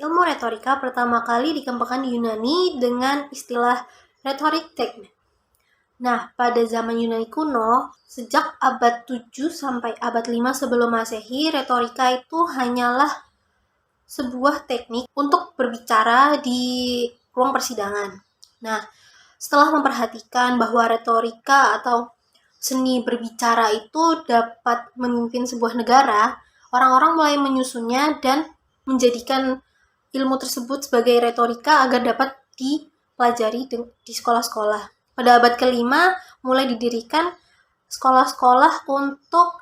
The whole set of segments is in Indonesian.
Ilmu retorika pertama kali dikembangkan di Yunani dengan istilah rhetoric technique. Nah, pada zaman Yunani kuno, sejak abad 7 sampai abad 5 sebelum Masehi, retorika itu hanyalah sebuah teknik untuk berbicara di ruang persidangan. Nah, setelah memperhatikan bahwa retorika atau seni berbicara itu dapat memimpin sebuah negara, orang-orang mulai menyusunnya dan menjadikan ilmu tersebut sebagai retorika agar dapat dipelajari di sekolah-sekolah. Pada abad kelima mulai didirikan sekolah-sekolah untuk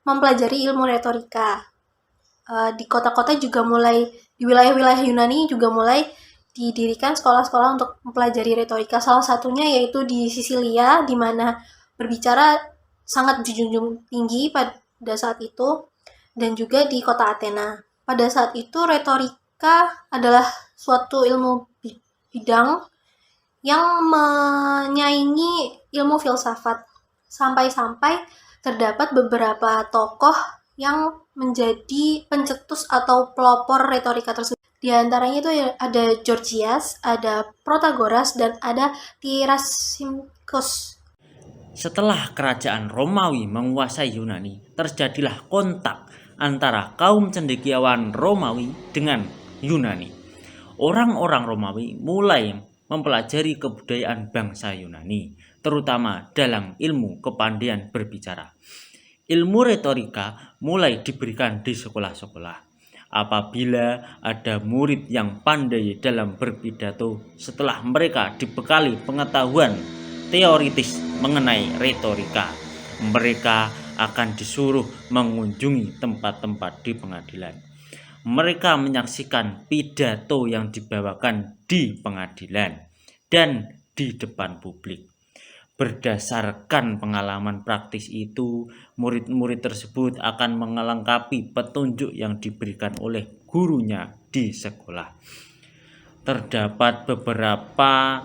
mempelajari ilmu retorika. Di kota-kota juga mulai, di wilayah-wilayah Yunani juga mulai didirikan sekolah-sekolah untuk mempelajari retorika. Salah satunya yaitu di Sisilia, di mana berbicara sangat dijunjung tinggi pada saat itu, dan juga di kota Athena. Pada saat itu retorika adalah suatu ilmu bidang yang menyaingi ilmu filsafat, sampai-sampai terdapat beberapa tokoh yang menjadi pencetus atau pelopor retorika tersebut. Di antaranya itu ada Gorgias, ada Protagoras, dan ada Thrasymachus. Setelah kerajaan Romawi menguasai Yunani, terjadilah kontak antara kaum cendekiawan Romawi dengan Yunani. Orang-orang Romawi mulai mempelajari kebudayaan bangsa Yunani, terutama dalam ilmu kepandaian berbicara. Ilmu retorika mulai diberikan di sekolah-sekolah. Apabila ada murid yang pandai dalam berpidato, setelah mereka dibekali pengetahuan teoritis mengenai retorika, mereka akan disuruh mengunjungi tempat-tempat di pengadilan. Mereka menyaksikan pidato yang dibawakan di pengadilan dan di depan publik. Berdasarkan pengalaman praktis itu, murid-murid tersebut akan melengkapi petunjuk yang diberikan oleh gurunya di sekolah. Terdapat beberapa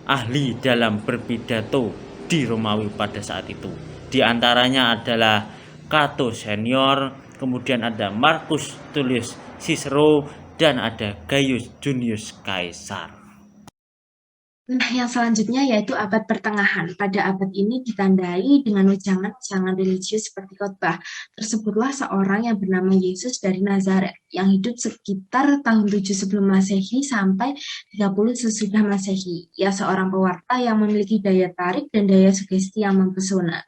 ahli dalam berpidato di Romawi pada saat itu. Di antaranya adalah Cato Senior, kemudian ada Marcus Tullius Cicero, dan ada Gaius Junius Caesar. Nah, yang selanjutnya yaitu abad pertengahan. Pada abad ini ditandai dengan wejangan-wejangan religius seperti khotbah. Tersebutlah seorang yang bernama Yesus dari Nazaret yang hidup sekitar tahun 7 sebelum Masehi sampai 30 sesudah Masehi. Ia seorang pewarta yang memiliki daya tarik dan daya sugesti yang mempesona.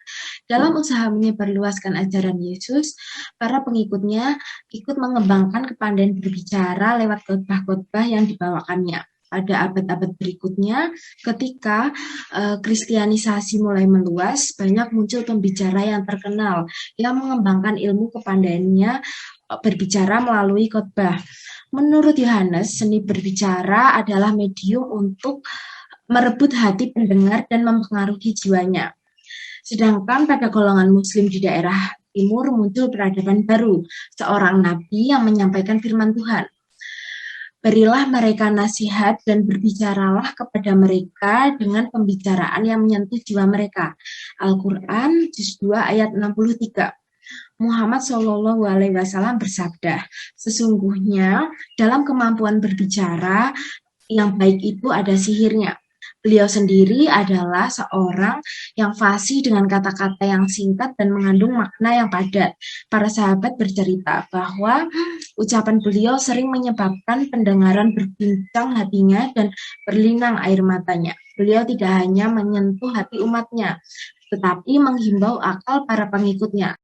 Dalam usaha menyebarluaskan ajaran Yesus, para pengikutnya ikut mengembangkan kepandaian berbicara lewat khotbah-khotbah yang dibawakannya. Pada abad-abad berikutnya, ketika kristianisasi mulai meluas, banyak muncul pembicara yang terkenal yang mengembangkan ilmu kepandaiannya berbicara melalui khotbah. Menurut Yohanes, seni berbicara adalah medium untuk merebut hati pendengar dan mempengaruhi jiwanya. Sedangkan pada golongan muslim di daerah timur muncul peradaban baru, seorang nabi yang menyampaikan firman Tuhan. Berilah mereka nasihat dan berbicaralah kepada mereka dengan pembicaraan yang menyentuh jiwa mereka. Al-Quran, Juz 2 ayat 63. Muhammad SAW bersabda, sesungguhnya dalam kemampuan berbicara yang baik itu ada sihirnya. Beliau sendiri adalah seorang yang fasih dengan kata-kata yang singkat dan mengandung makna yang padat. Para sahabat bercerita bahwa ucapan beliau sering menyebabkan pendengaran berbincang hatinya dan berlinang air matanya. Beliau tidak hanya menyentuh hati umatnya, tetapi menghimbau akal para pengikutnya.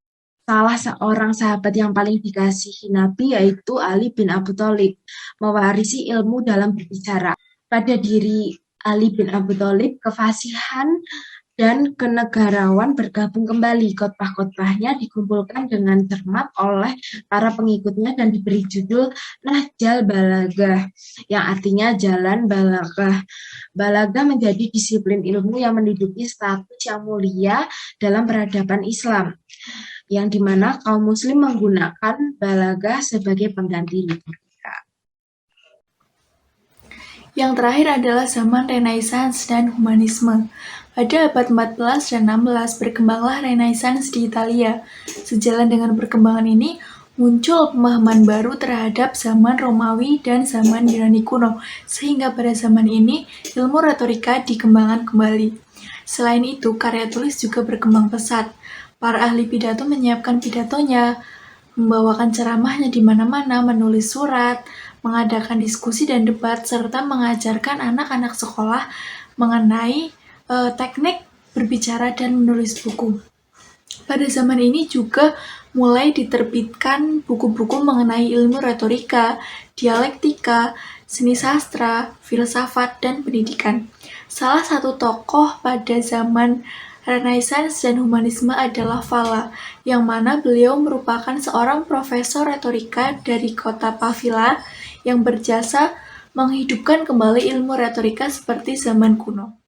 Salah seorang sahabat yang paling dikasihi Nabi yaitu Ali bin Abi Thalib, mewarisi ilmu dalam berbicara. Pada diri Ali bin Abi Thalib, kefasihan dan kenegarawan bergabung kembali. Khotbah-khotbahnya dikumpulkan dengan cermat oleh para pengikutnya dan diberi judul Nahjal Balagah, yang artinya jalan balagah. Balagah menjadi disiplin ilmu yang menduduki status yang mulia dalam peradaban Islam, yang dimana kaum muslim menggunakan balagah sebagai pengganti liturgi. Yang terakhir adalah zaman Renaissance dan Humanisme. Pada abad 14 dan 16 berkembanglah Renaissance di Italia. Sejalan dengan perkembangan ini, muncul pemahaman baru terhadap zaman Romawi dan zaman Yunani kuno, sehingga pada zaman ini ilmu retorika dikembangkan kembali. Selain itu, karya tulis juga berkembang pesat. Para ahli pidato menyiapkan pidatonya, membawakan ceramahnya di mana-mana, menulis surat, mengadakan diskusi dan debat, serta mengajarkan anak-anak sekolah mengenai teknik berbicara dan menulis buku. Pada zaman ini juga mulai diterbitkan buku-buku mengenai ilmu retorika, dialektika, seni sastra, filsafat, dan pendidikan. Salah satu tokoh pada zaman Renaissance dan humanisme adalah Valla, yang mana beliau merupakan seorang profesor retorika dari kota Pavia yang berjasa menghidupkan kembali ilmu retorika seperti zaman kuno.